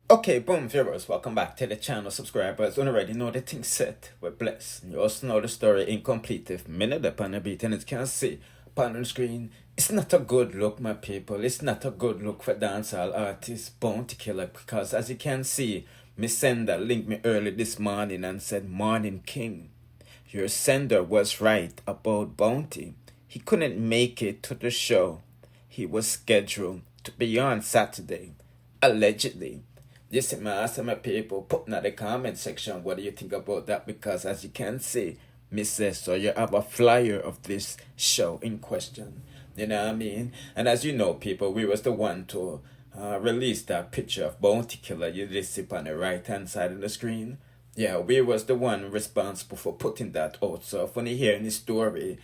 Okay, boom, viewers, welcome back to the channel. Subscribers, don't already know the thing set. We're blessed. You also know the story incomplete. If minute upon the beat and it can't see upon the screen. It's not a good look, my people. It's not a good look for dancehall artist Bounty Killer, because as you can see, Miss Sender linked me early this morning and said, "Morning King, your sender was right about Bounty. He couldn't make it to the show. He was scheduled to be on Saturday, allegedly." This is my people, put in the comment section what do you think about that, because as you can see, me says, so you have a flyer of this show in question. You know what I mean? And as you know, people, we was the one to release that picture of Bounty Killer. You just see on the right hand side of the screen. Yeah, we was the one responsible for putting that out. So when you hear any story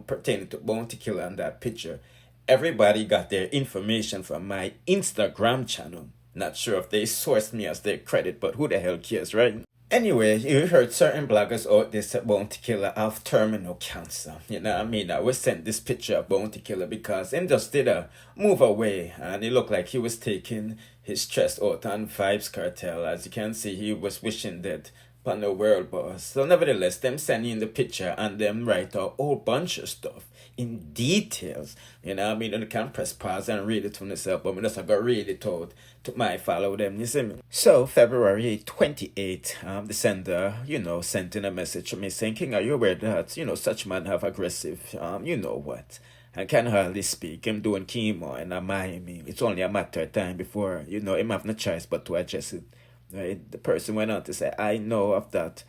pertaining to Bounty Killer and that picture, everybody got their information from my Instagram channel. Not sure if they sourced me as their credit, but who the hell cares, right? Anyway, you heard certain bloggers out there say Bounty Killer have terminal cancer. You know what I mean? I was sent this picture of Bounty Killer because him just did a move away and it looked like he was taking his stress out on Vibes Cartel. As you can see, he was wishing that upon the world boss. So nevertheless, them send in the picture and them write a whole bunch of stuff in details. You know what I mean? And you can press pause and read it for yourself, but I just got read it out to my follow them, you see me? So February 28th, the sender, sent in a message to me saying, "King, are you aware that, such man have aggressive, you know what? I can hardly speak. I'm doing chemo in Miami. It's only a matter of time before, him have no choice but to address it." Right? The person went on to say, "I know of that,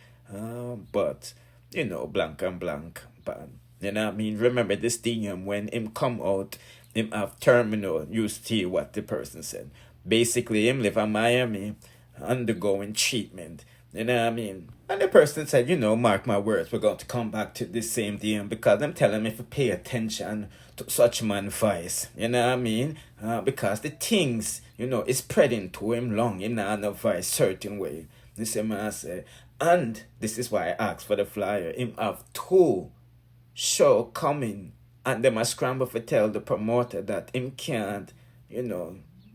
but, blank and blank, but, you know what I mean? Remember this thing, when him come out, him have terminal, you see what the person said. Basically, him live in Miami, undergoing treatment, you know what I mean? And the person said, mark my words, we're going to come back to this same DM because I'm telling him if you pay attention to such man voice, you know what I mean? Because the things, is spreading to him long in a voice certain way. This is what I say. And this is why I asked for the flyer. Him have two show coming and them a scramble for tell the promoter that him can't,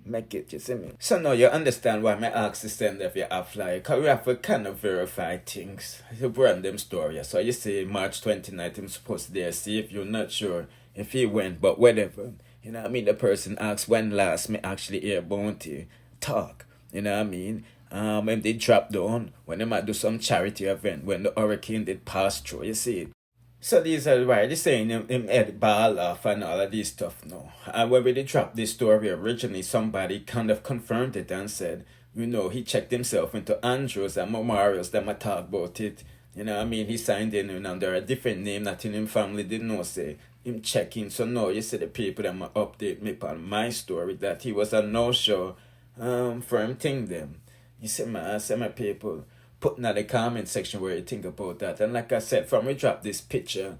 make it, you see me? So now you understand why I ask to send if you have flyer, because we have to kind of verify things. It's a random story. So you see March 29th, I'm supposed to there, see if you're not sure if he went, but whatever. You know what I mean? The person asks when last me actually hear Bounty talk. You know what I mean? When they drop down, when they might do some charity event, when the hurricane did pass through, you see it. So these are why they're saying him head ball off and all of this stuff now. And when they dropped this story originally, somebody kind of confirmed it and said, he checked himself into Andrews and Memorials that might talk about it. You know what I mean? He signed in under a different name that in him family didn't know, say him checking. So now you see the people that might update me on my story that he was a no-show for him thing them. You see my people. Put in the comment section where you think about that. And like I said, from we dropped this picture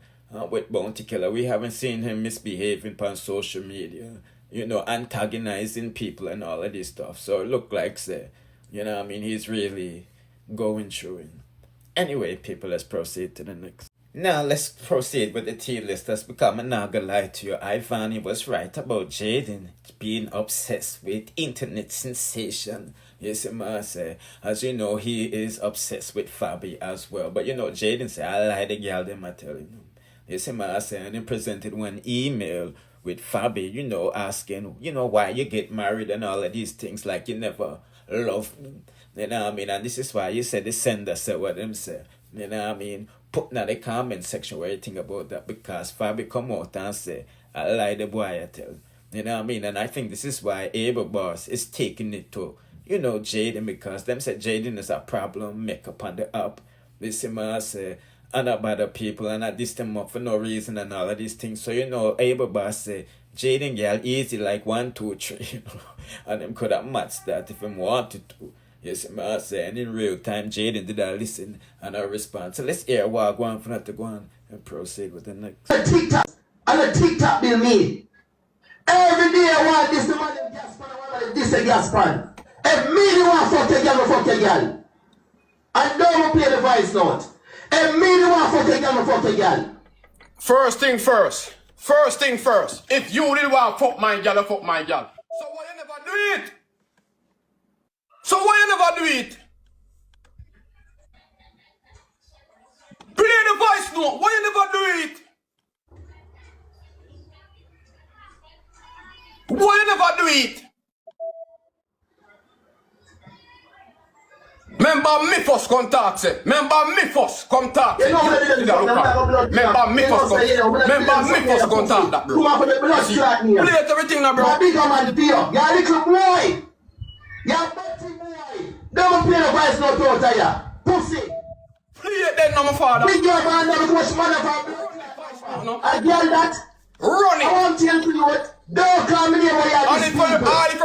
with Bounty Killer, we haven't seen him misbehaving on social media, antagonizing people and all of this stuff. So it look like, say, he's really going through it. Anyway, people, let's proceed to the next. Now, let's proceed with the tea list. That's because I'm not gonna lie to you. Ivany was right about Jaden being obsessed with internet sensation. Yes, I say. As you know, he is obsessed with Fabi as well. But Jaden said, "I like the girl, them I tell you." Yes, I say. And he presented one email with Fabi, asking, why you get married and all of these things, like you never loved me. You know what I mean? And this is why you said the sender said what them say. You know what I mean? Put in the comment section where you think about that, because Fabi come out and say, "I like the boy I tell." You know what I mean? And I think this is why Able Boss is taking it to, Jaden, because them said Jaden is a problem, make up on the app. This is what I say, and about the people, and I diss them up for no reason and all of these things. So, Able Boss say, Jaden girl easy like 1, 2, 3, and them could have matched that if them wanted to. Yes, I say, and in real time, Jaden did I listen and I respond. So let's hear what I go on for that to go on and proceed with the next. The TikTok, and the TikTok bill me. Every day I want this, the man in gas pan, I want this a gas pan. If me the one fuck a girl, fuck a girl. I don't play the voice note. If me the one fuck a girl, fuck a girl. First thing first. First thing first. If you really want fuck my girl, fuck my girl. So why you never do it? do it? Play the voice note. Why you never do it? Why you never do it? Remember me first come talk, say. Remember me first come talk, say. Remember me first come talk that, bro. Play it everything now, bro. You're a bigger man, Pio. You're a little boy. You're a dirty boy. Don't play the voice note out of ya. Pussy. Play it then, no, my father. Big girl man, never watch motherfucker. I get that. Run I it. want to tell you what. Don't call me name where you're All if you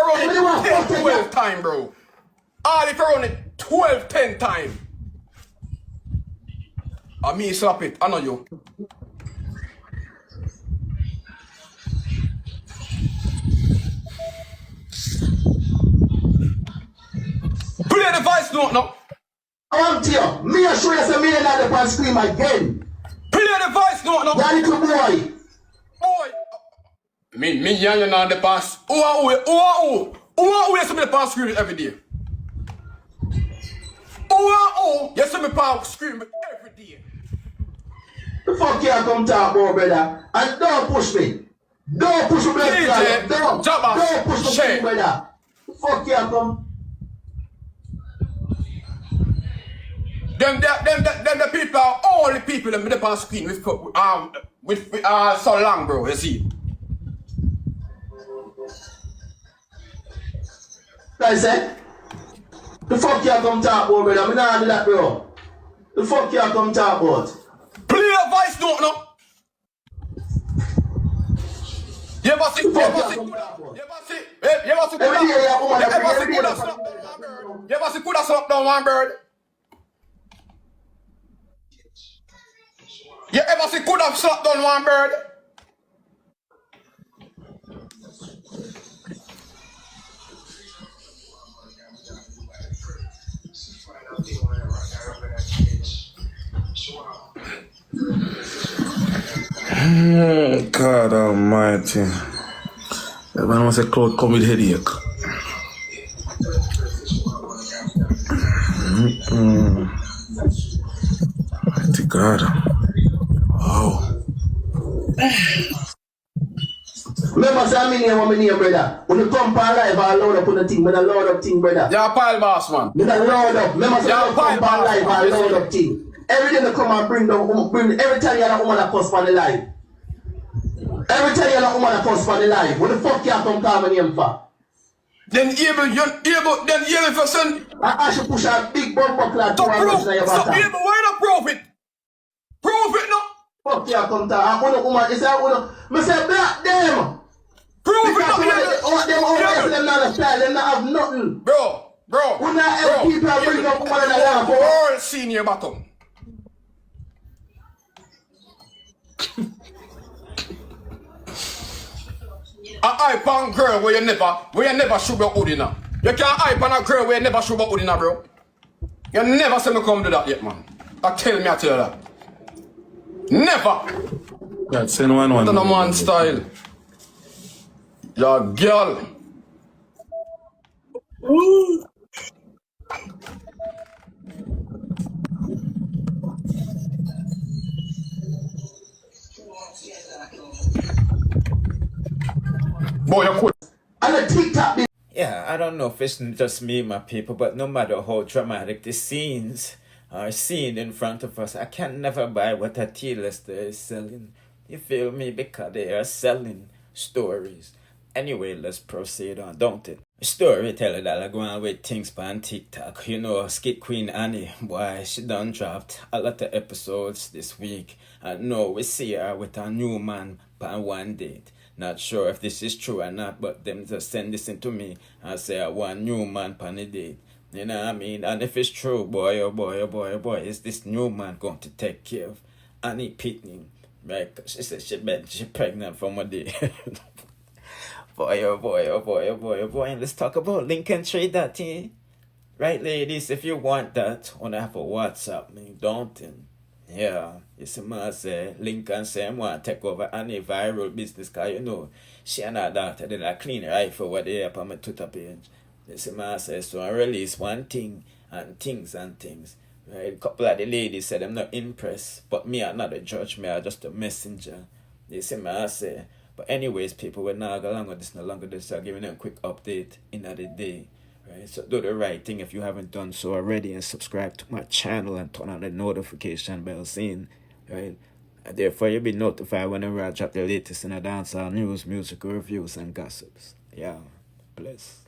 run it 10, 12 times, bro. All if you run it 12, 10 times. I me slap it, I know you. Play the voice note now. I want to you. Me a show you some million at the scream again. Play the voice note now. You're a little boy. Boy. Me and you on the pass. Who are you see me the pass scream every day? Who you see me pass scream every day? The fuck you come talk about, brother? And don't push me. Don't push me, brother. Don't push me, brother. The fuck you come? Them the people are all the people that made on screen with so long, bro. You see. I said, the fuck you come talk about, brother? I'm not do that, bro. The fuck you come talk about? Play a voice note now. You ever see Kuda slap down one bird? You ever see Kuda slap down one bird? God almighty. Everyone wants a cloud come with headache. Mighty God. Wow. Remember, say I'm in here, brother. When you come for life, I load up on the thing. When I load up thing, brother. You're a pile boss, man. When I load up. Remember, say when you come for life, I load up thing. Every day they come and bring them, every time you're a woman that comes for the life. Every time you're a woman that comes for the life. What the fuck you come call my name for? Then able for son. I should push a big bumper clad to one person in your Stop back. able, why not prove it? Prove it no. Fuck you come to. I'm gonna woman. It's a woman. I say black them. Prove it Because no. them over them not a style. Them not have nothing. Bro. We not help people bring up woman in the lamp. All senior bottom. A hype on girl where you never shoot your hood in her. You can't hype on a girl where you never shoot your hood in her, bro. You never see me come do that yet, man. I tell you that. Never. Yeah, send one. That's not man style. Your girl. Boy, you could. And the TikTok. Yeah, I don't know if it's just me, my people, but no matter how dramatic the scenes are seen in front of us, I can never buy what a T-lister is selling. You feel me? Because they are selling stories. Anyway, let's proceed on, don't it? Storyteller that I go on with things on TikTok. You know, Skit Queen Annie, boy, she done dropped a lot of episodes this week. And now we see her with a new man on one date. Not sure if this is true or not, but them just send this into me and say I want new man on a date. You know what I mean? And if it's true, boy, oh boy, oh boy, oh boy, is this new man going to take care of Annie Pitney? Right? 'Cause she said she pregnant from a day. Boy, oh boy, oh boy, oh boy, oh boy. And let's talk about link and trade that thing. Right, ladies, if you want that, wanna have a WhatsApp me, don't you? Yeah, you see man say Lincoln say I want to take over any viral business, cause you know she and her daughter did a clean rifle what they up on my Twitter page. You see my say, so I release one thing and things. Right? A couple of the ladies said I'm not impressed, but me I'm not a judge, me I'm just a messenger. You see my say. But anyways, people, we're not go along with this no longer. This I'm giving them a quick update in the day. Right? So do the right thing if you haven't done so already, and subscribe to my channel and turn on the notification bell scene. Right? And therefore you'll be notified whenever I drop the latest in the dancehall news, musical reviews and gossips. Yeah. Bless.